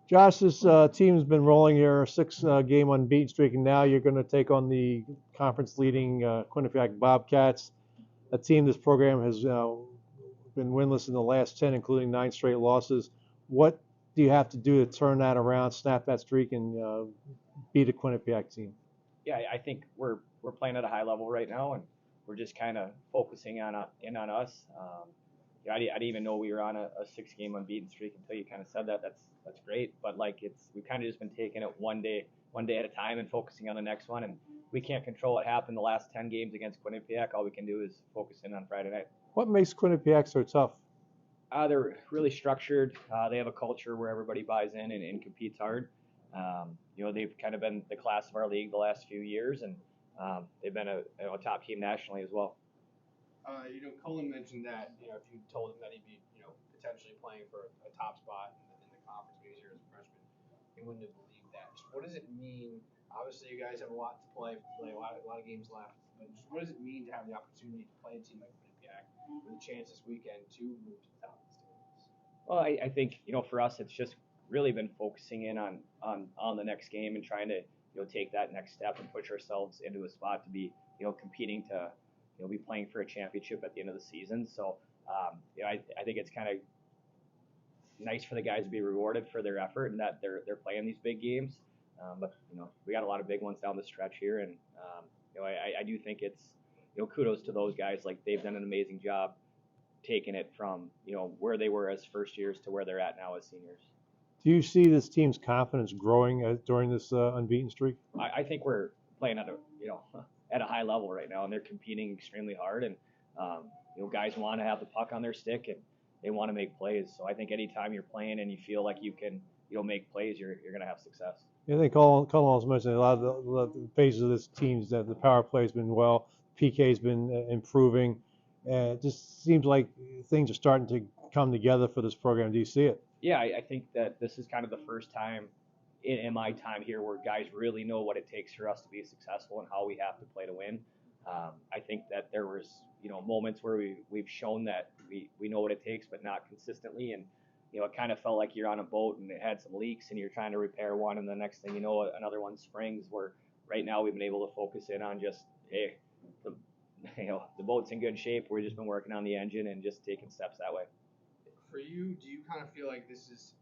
Josh, this team's been rolling here, a six-game unbeaten streak, and now you're going to take on the conference-leading Quinnipiac Bobcats, a team this program has been winless in the last 10, including 9 straight losses. What do you have to do to turn that around, snap that streak, and beat a Quinnipiac team? Yeah, I think we're playing at a high level right now, and we're just kind of focusing on us. I didn't even know we were on a 6-game unbeaten streak until you kind of said that. That's great, but like we've kind of just been taking it one day at a time and focusing on the next one. And we can't control what happened the last 10 games against Quinnipiac. All we can do is focus in on Friday night. What makes Quinnipiac so tough? They're really structured. They have a culture where everybody buys in and competes hard. They've kind of been the class of our league the last few years, and they've been a top team nationally as well. Cullen mentioned that, if you told him that he'd be, potentially playing for a top spot in the conference because you're a freshman, he wouldn't have believed that. Just what does it mean? Obviously, you guys have a lot to play a lot of games left. But just what does it mean to have the opportunity to play a team like Quinnipiac with a chance this weekend to move to the top of the standings? Well, I think, for us, it's just really been focusing in on the next game and trying to, take that next step and push ourselves into a spot to be, competing to, be playing for a championship at the end of the season. So, I think it's kind of nice for the guys to be rewarded for their effort and that they're playing these big games. But we got a lot of big ones down the stretch here, and I do think it's kudos to those guys. Like, they've done an amazing job taking it from where they were as first years to where they're at now as seniors. Do you see this team's confidence growing during this unbeaten streak? I think we're playing at a high level right now, and they're competing extremely hard. And guys want to have the puck on their stick and they want to make plays. So I think anytime you're playing and you feel like you can make plays, you're going to have success. I think Colin also mentioned a lot of the phases of this team that the power play has been well, PK's been improving, and it just seems like things are starting to come together for this program. Do you see it? Yeah, I think that this is kind of the first time in my time here where guys really know what it takes for us to be successful and how we have to play to win. I think that there was moments where we've shown that we know what it takes, but not consistently. And it kind of felt like you're on a boat and it had some leaks and you're trying to repair one, and the next thing you know, another one springs. Where right now we've been able to focus in on just the boat's in good shape. We've just been working on the engine and just taking steps that way. For you, do you kind of feel like this is,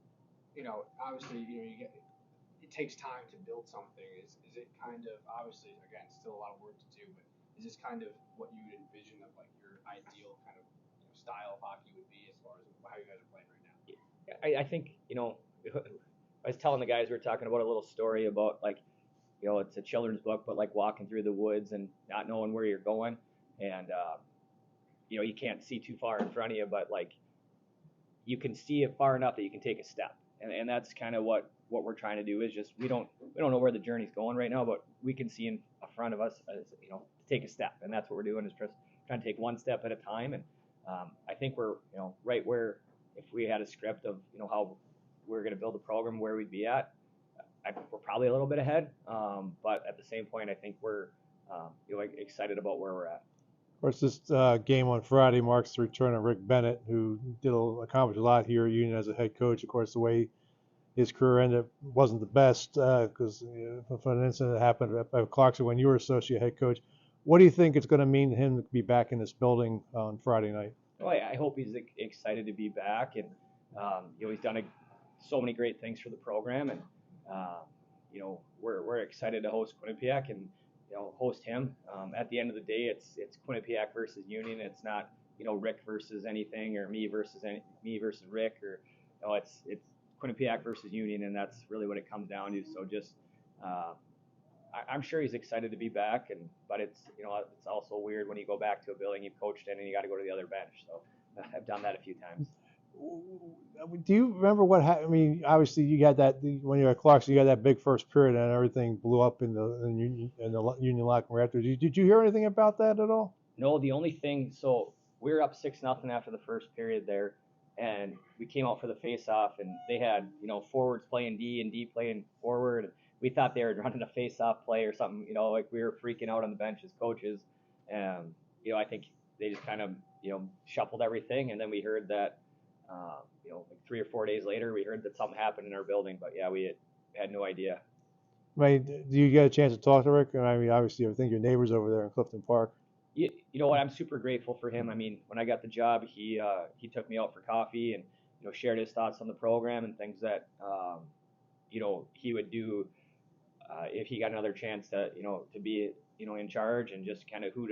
obviously, it takes time to build something. Is it kind of, obviously, again, still a lot of work to do, but is this kind of what you would envision of like your ideal kind of style of hockey would be as far as how you guys are playing right now? I think, I was telling the guys, we were talking about a little story about like, it's a children's book, but like walking through the woods and not knowing where you're going. And, you can't see too far in front of you, but like you can see it far enough that you can take a step. And that's kind of what we're trying to do is just, we don't know where the journey's going right now, but we can see in front of us, to take a step. And that's what we're doing is just trying to take one step at a time. And I think we're, right where, if we had a script of, how we're going to build a program, where we'd be at, we're probably a little bit ahead. But at the same point, I think we're excited about where we're at. Of course, this game on Friday marks the return of Rick Bennett, who accomplished a lot here at Union as a head coach. Of course, the way his career ended wasn't the best because of an incident that happened at Clarkson when you were associate head coach. What do you think it's going to mean to him to be back in this building on Friday night? Well, I hope he's excited to be back, and he's done so many great things for the program, and we're excited to host Quinnipiac and host him. At the end of the day, it's Quinnipiac versus Union. It's not Rick versus anything or me versus Rick, or it's Quinnipiac versus Union, and that's really what it comes down to. So just I'm sure he's excited to be back, but it's it's also weird when you go back to a building you've coached in and you got to go to the other bench. So I've done that a few times. Do you remember what happened? I mean, obviously you got that when you were at Clarkson, you got that big first period and everything blew up in the Union locker room after. Did you hear anything about that at all? No, the only thing. So we were up 6-0 after the first period there, and we came out for the face-off, and they had forwards playing D and D playing forward. We thought they were running a face-off play or something. Like we were freaking out on the bench as coaches, and I think they just kind of shuffled everything, and then we heard that Like 3 or 4 days later, we heard that something happened in our building, but yeah, we had no idea. I mean, do you get a chance to talk to Rick? I mean, obviously, I think your neighbor's over there in Clifton Park. You know what? I'm super grateful for him. I mean, when I got the job, he took me out for coffee and shared his thoughts on the program and things that he would do if he got another chance to be in charge, and just kind of who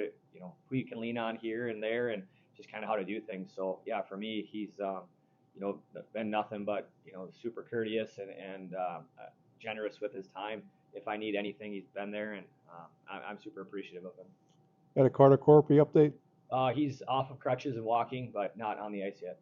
you can lean on here and there, and just kind of how to do things. So yeah, for me, he's been nothing but super courteous and generous with his time. If I need anything, he's been there, and I'm super appreciative of him. Got a Carter Corpy update? He's off of crutches and walking, but not on the ice yet.